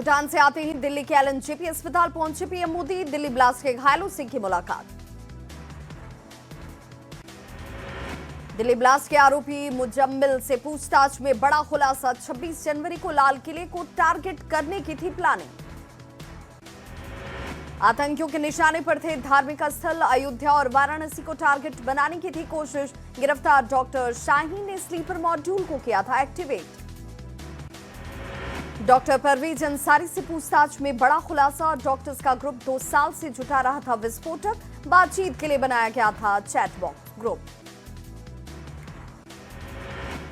भूटान से आते ही दिल्ली के एलएनजेपी अस्पताल पहुंचे पीएम मोदी। दिल्ली ब्लास्ट के घायलों से की मुलाकात। दिल्ली ब्लास्ट के आरोपी मुजम्मिल से पूछताछ में बड़ा खुलासा। 26 जनवरी को लाल किले को टारगेट करने की थी प्लानिंग। आतंकियों के निशाने पर थे धार्मिक स्थल। अयोध्या और वाराणसी को टारगेट बनाने की थी कोशिश। गिरफ्तार डॉक्टर शाहीन ने स्लीपर मॉड्यूल को किया था एक्टिवेट। डॉक्टर परवेज अंसारी से पूछताछ में बड़ा खुलासा। डॉक्टर्स का ग्रुप 2 साल से जुटा रहा था विस्फोटक। बातचीत के लिए बनाया गया था chatbox group.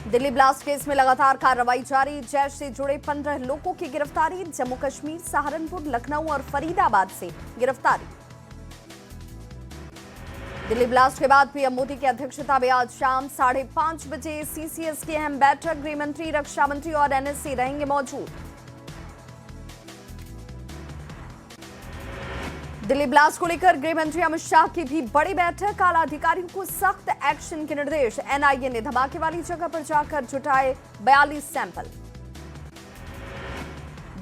Delhi blast case में लगातार कार्रवाई जारी। जैश से जुड़े 15 लोगों की गिरफ्तारी। जम्मू कश्मीर, सहारनपुर, लखनऊ और फरीदाबाद से गिरफ्तारी। दिल्ली ब्लास्ट के बाद पीएम मोदी की अध्यक्षता में आज शाम 5:30 बजे सीसीएस की अहम बैठक। गृह मंत्री, रक्षा मंत्री और एनएससी रहेंगे मौजूद। दिल्ली ब्लास्ट को लेकर गृह मंत्री अमित शाह की भी बड़ी बैठक। आला अधिकारियों को सख्त एक्शन के निर्देश। एनआईए ने धमाके वाली जगह पर जाकर जुटाए 42 सैंपल।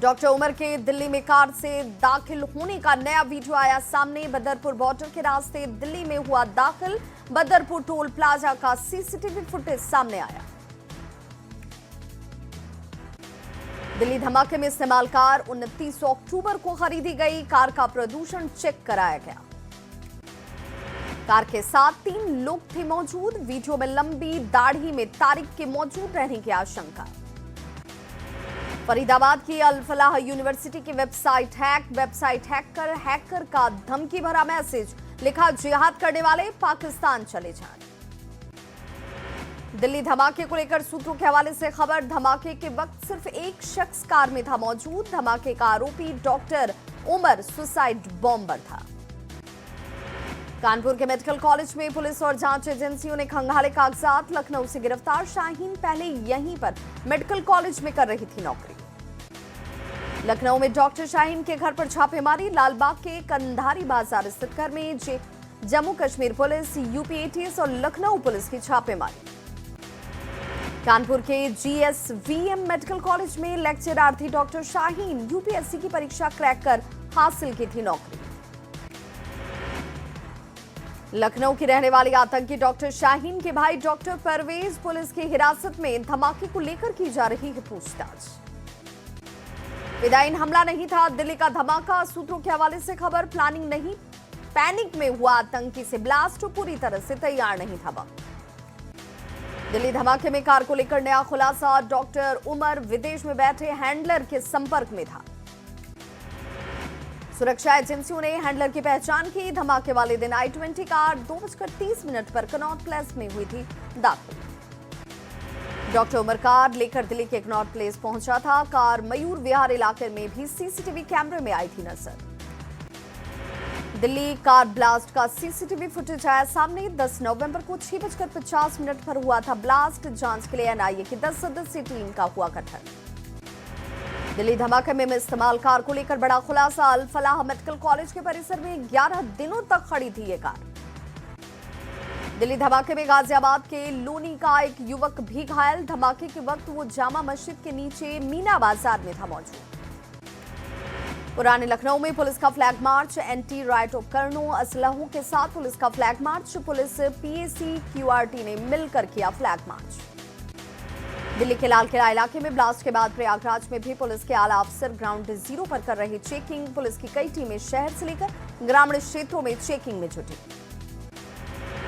डॉक्टर उमर के दिल्ली में कार से दाखिल होने का नया वीडियो आया सामने। बदरपुर बॉर्डर के रास्ते दिल्ली में हुआ दाखिल। बदरपुर टोल प्लाजा का सीसीटीवी फुटेज सामने आया। दिल्ली धमाके में इस्तेमाल कार 29 अक्टूबर को खरीदी गई। कार का प्रदूषण चेक कराया गया। कार के साथ 3 लोग थे मौजूद। वीडियो में लंबी दाढ़ी में तारिक के मौजूद रहने की आशंका। फरीदाबाद की अल फलाह यूनिवर्सिटी की वेबसाइट हैकर का धमकी भरा मैसेज। लिखा, जिहाद करने वाले पाकिस्तान चले जाएं। दिल्ली धमाके को लेकर सूत्रों के हवाले से खबर। धमाके के वक्त सिर्फ एक शख्स कार में था मौजूद। धमाके का आरोपी डॉक्टर उमर सुसाइड बॉम्बर था। कानपुर के मेडिकल कॉलेज में पुलिस और जांच एजेंसियों ने खंगाले कागजात। लखनऊ से गिरफ्तार शाहीन पहले यहीं पर मेडिकल कॉलेज में कर रही थी नौकरी। लखनऊ में डॉक्टर शाहीन के घर पर छापेमारी। लालबाग के कंधारी बाजार स्थित घर में Jammu Kashmir police, UP ATS और लखनऊ पुलिस की छापेमारी। कानपुर के जीएसवीएम मेडिकल कॉलेज में लेक्चरार्थी डॉक्टर शाहीन यूपीएससी की परीक्षा क्रैक कर हासिल की थी नौकरी। लखनऊ की रहने वाली आतंकी डॉक्टर शाहीन के भाई डॉक्टर परवेज पुलिस की हिरासत में। धमाके को लेकर की जा रही है पूछताछ। विदायन हमला नहीं था दिल्ली का धमाका। सूत्रों के हवाले से खबर। प्लानिंग नहीं, पैनिक में हुआ आतंकी से ब्लास्ट। पूरी तरह से तैयार नहीं था वक्त। दिल्ली धमाके में कार को लेकर नया खुलासा। डॉक्टर उमर विदेश में बैठे हैंडलर के संपर्क में था। सुरक्षा एजेंसियों ने हैंडलर की पहचान की। धमाके वाले दिन i20 कार 2:30 पर कनॉट प्लेस में हुई थी दाखिल। डॉक्टर उमर कार लेकर दिल्ली के कनॉट प्लेस पहुंचा था। कार मयूर विहार इलाके में भी सीसीटीवी कैमरे में आई थी नजर। दिल्ली कार ब्लास्ट का सीसीटीवी फुटेज आया सामने। 10 नवंबर को 6:50 पर हुआ था ब्लास्ट। जांच के लिए एनआईए की 10 सदस्यीय टीम का हुआ गठन। दिल्ली धमाके में इस्तेमाल कार को लेकर बड़ा खुलासा। अल फलाह मेडिकल कॉलेज के परिसर में 11 दिनों तक खड़ी थी ये कार। दिल्ली धमाके में गाजियाबाद के लोनी का एक युवक भी घायल। धमाके के वक्त वो जामा मस्जिद के नीचे मीना बाजार में था मौजूद। पुराने लखनऊ में पुलिस का फ्लैग मार्च। एंटी राइट उपकरणों, असलहों के साथ पुलिस का flag march. Police, PAC, QRT ने मिलकर किया फ्लैग मार्च। दिल्ली के लाल किला इलाके में ब्लास्ट के बाद प्रयागराज में भी पुलिस के आला अफसर ग्राउंड जीरो पर कर रही चेकिंग। पुलिस की कई टीमें शहर से लेकर ग्रामीण क्षेत्रों में चेकिंग में जुटी।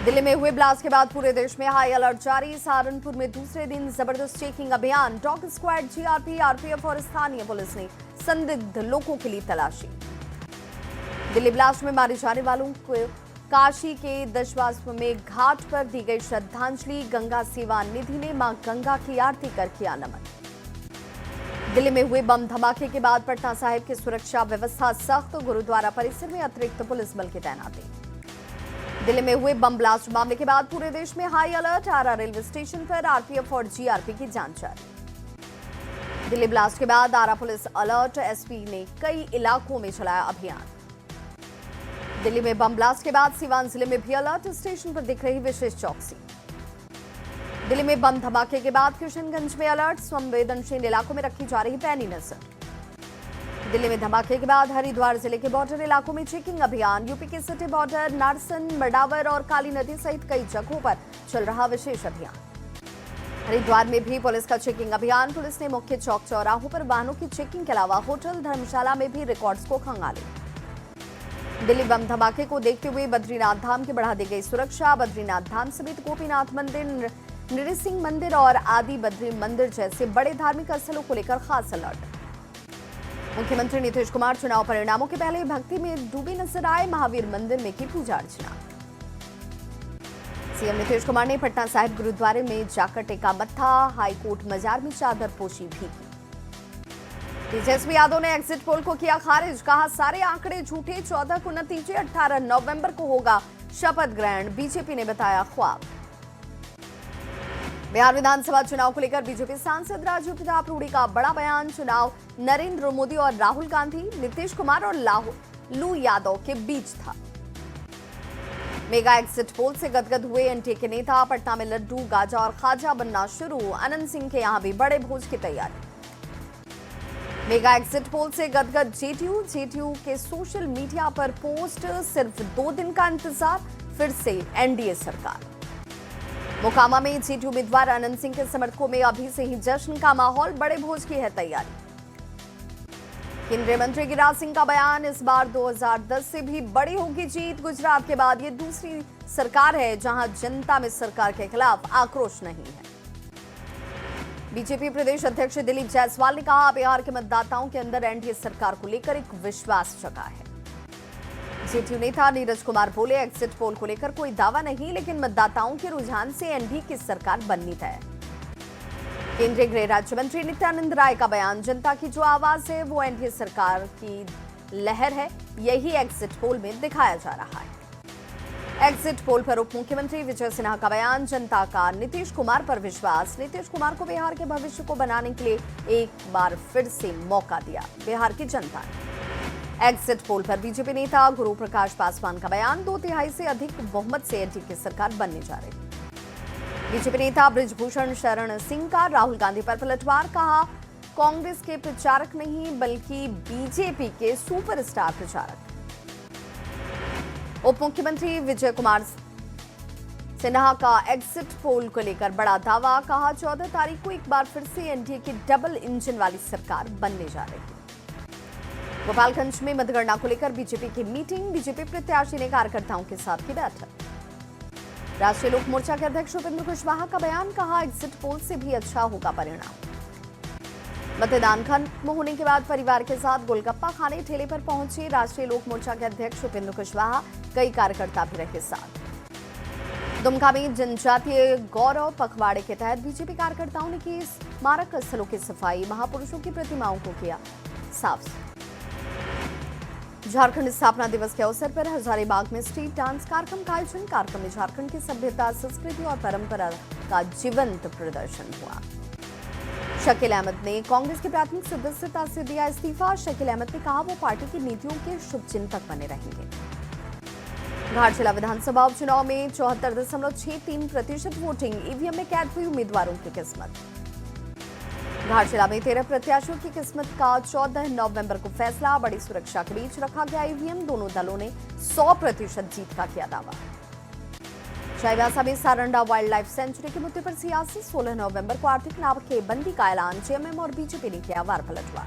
दिल्ली में हुए ब्लास्ट के बाद पूरे देश में हाई अलर्ट जारी। सहारनपुर में दूसरे दिन जबरदस्त चेकिंग अभियान। डॉग स्क्वाड, जीआरपी, आरपीएफ और स्थानीय पुलिस ने संदिग्ध लोगों के लिए तलाशी। दिल्ली ब्लास्ट में मारे जाने वालों को काशी के दशाश्वमेध घाट पर दी गई श्रद्धांजलि। गंगा सेवा निधि ने मां गंगा की आरती कर किया नमन। दिल्ली में हुए बम धमाके के बाद पटना साहिब की सुरक्षा व्यवस्था सख्त। गुरुद्वारा परिसर में अतिरिक्त पुलिस बल की तैनाती। दिल्ली में हुए बम ब्लास्ट मामले के बाद पूरे देश में हाई अलर्ट। आरा रेलवे स्टेशन पर आरपीएफ और जीआरपी की जांच जारी। दिल्ली ब्लास्ट के बाद आरा पुलिस अलर्ट। एसपी ने कई इलाकों में चलाया अभियान। दिल्ली में बम ब्लास्ट के बाद सीवान जिले में भी अलर्ट। स्टेशन पर दिख रही विशेष चौकसी। दिल्ली में बम धमाके के बाद किशनगंज में अलर्ट। संवेदनशील इलाकों में रखी जा रही पैनी नजर। दिल्ली में धमाके के बाद हरिद्वार जिले के बॉर्डर इलाकों में चेकिंग अभियान। यूपी के सिटी बॉर्डर, नारसन, मडावर और काली नदी सहित कई जगहों पर चल रहा विशेष अभियान। हरिद्वार में भी पुलिस का चेकिंग अभियान। पुलिस ने मुख्य चौक चौराहों पर वाहनों की चेकिंग के अलावा होटल, धर्मशाला में भी रिकॉर्ड्स को खंगाले। दिल्ली बम धमाके को देखते हुए बद्रीनाथ धाम की बढ़ा दी गई सुरक्षा। बद्रीनाथ धाम समेत गोपीनाथ मंदिर, नृसिंह मंदिर और आदि बद्री मंदिर जैसे बड़े धार्मिक स्थलों को लेकर खास अलर्ट। मुख्यमंत्री नीतीश कुमार चुनाव परिणामों के पहले भक्ति में डूबे नजर आए। महावीर मंदिर में की पूजा अर्चना। सीएम नीतीश कुमार ने पटना साहिब गुरुद्वारे में जाकर टेका मत्था। हाईकोर्ट मजार में चादर पोशी भी की। तेजस्वी यादव ने एग्जिट पोल को किया खारिज। कहा सारे आंकड़े झूठे, 14 को नतीजे, 18 नवंबर को होगा शपथ ग्रहण। बीजेपी ने बताया ख्वाब। बिहार विधानसभा चुनाव को लेकर बीजेपी सांसद राजू प्रताप रूडी का बड़ा बयान। चुनाव नरेंद्र मोदी और राहुल गांधी, नीतीश कुमार और लालू यादव के बीच था। मेगा एग्जिट पोल से गदगद हुए एनडीए के नेता। पटना में लड्डू, गाजा और खाजा बनना शुरू। अनंत सिंह के यहां भी बड़े भोज की तैयारी। मेगा एग्जिट पोल से गदगद जेडीयू के सोशल मीडिया पर पोस्ट। सिर्फ 2 दिन का इंतजार, फिर से एनडीए सरकार। मोकामा में जेडीयू उम्मीदवार अनंत सिंह के समर्थकों में अभी से ही जश्न का माहौल। बड़े भोज की है तैयारी। केंद्रीय मंत्री गिरिराज सिंह का बयान। इस बार 2010 से भी बड़ी होगी जीत। गुजरात के बाद ये दूसरी सरकार है जहां जनता में सरकार के खिलाफ आक्रोश नहीं है। बीजेपी प्रदेश अध्यक्ष दिलीप जायसवाल ने कहा बिहार के मतदाताओं के अंदर एनडीए सरकार को लेकर एक विश्वास जगा है। जेडीयू नेता नीरज कुमार बोले एग्जिट पोल को लेकर कोई दावा नहीं, लेकिन मतदाताओं के रुझान से एनडीए की सरकार बननी तय। केंद्रीय गृह राज्य मंत्री नित्यानंद राय का बयान। जनता की जो आवाज है वो एनडीए सरकार की लहर है, यही एग्जिट पोल में दिखाया जा रहा है। एग्जिट पोल पर उप मुख्यमंत्री विजय सिन्हा का बयान। जनता का नीतीश कुमार पर विश्वास। नीतीश कुमार को बिहार के भविष्य को बनाने के लिए एक बार फिर से मौका दिया बिहार की जनता ने। एग्जिट पोल पर बीजेपी नेता गुरु प्रकाश पासवान का बयान। 2/3 से अधिक बहुमत से एनडीए की सरकार बनने जा रही। बीजेपी नेता बृजभूषण शरण सिंह का राहुल गांधी पर पलटवार। कहा कांग्रेस के प्रचारक नहीं बल्कि बीजेपी के सुपरस्टार प्रचारक। उप मुख्यमंत्री विजय कुमार सिन्हा का एग्जिट पोल को लेकर बड़ा दावा। कहा 14 तारीख को एक बार फिर से एनडीए की डबल इंजन वाली सरकार बनने जा रही है। गोपालगंज में मतगणना को लेकर बीजेपी की मीटिंग। बीजेपी प्रत्याशी ने कार्यकर्ताओं के साथ की बैठक। राष्ट्रीय लोक मोर्चा के अध्यक्ष उपेंद्र कुशवाहा का बयान। कहा एग्जिट पोल से भी अच्छा होगा परिणाम। मतदान खत्म होने के बाद परिवार के साथ गोलगप्पा खाने ठेले पर पहुंचे राष्ट्रीय लोक मोर्चा के अध्यक्ष उपेंद्र कुशवाहा। कई कार्यकर्ता भी रहे साथ। दुमका में जनजातीय गौरव पखवाड़े के तहत बीजेपी कार्यकर्ताओं ने की स्मारक स्थलों की सफाई। महापुरुषों की प्रतिमाओं को किया साफ। झारखंड स्थापना दिवस के अवसर पर हजारीबाग में स्ट्रीट डांस कार्यक्रम का आयोजन। कार्यक्रम में झारखंड की सभ्यता, संस्कृति और परंपरा का जीवंत प्रदर्शन हुआ। शकील अहमद ने कांग्रेस की प्राथमिक सदस्यता से दिया इस्तीफा। शकील अहमद ने कहा वो पार्टी की नीतियों के शुभचिंतक बने रहेंगे। घाटशिला विधानसभा उपचुनाव में 74.63% वोटिंग। ईवीएम में कैद हुई उम्मीदवारों की किस्मत। घाटशिला में 13 प्रत्याशियों की किस्मत का 14 नवंबर को फैसला। बड़ी सुरक्षा के बीच रखा गया ईवीएम। दोनों दलों ने 100% जीत का किया दावा। चाईबासा में सारंडा वाइल्ड लाइफ सेंचुरी के मुद्दे पर सियासी। 16 नवंबर को आर्थिक नाकेबंदी का ऐलान। जेएमएम और बीजेपी ने किया वार पलटवार।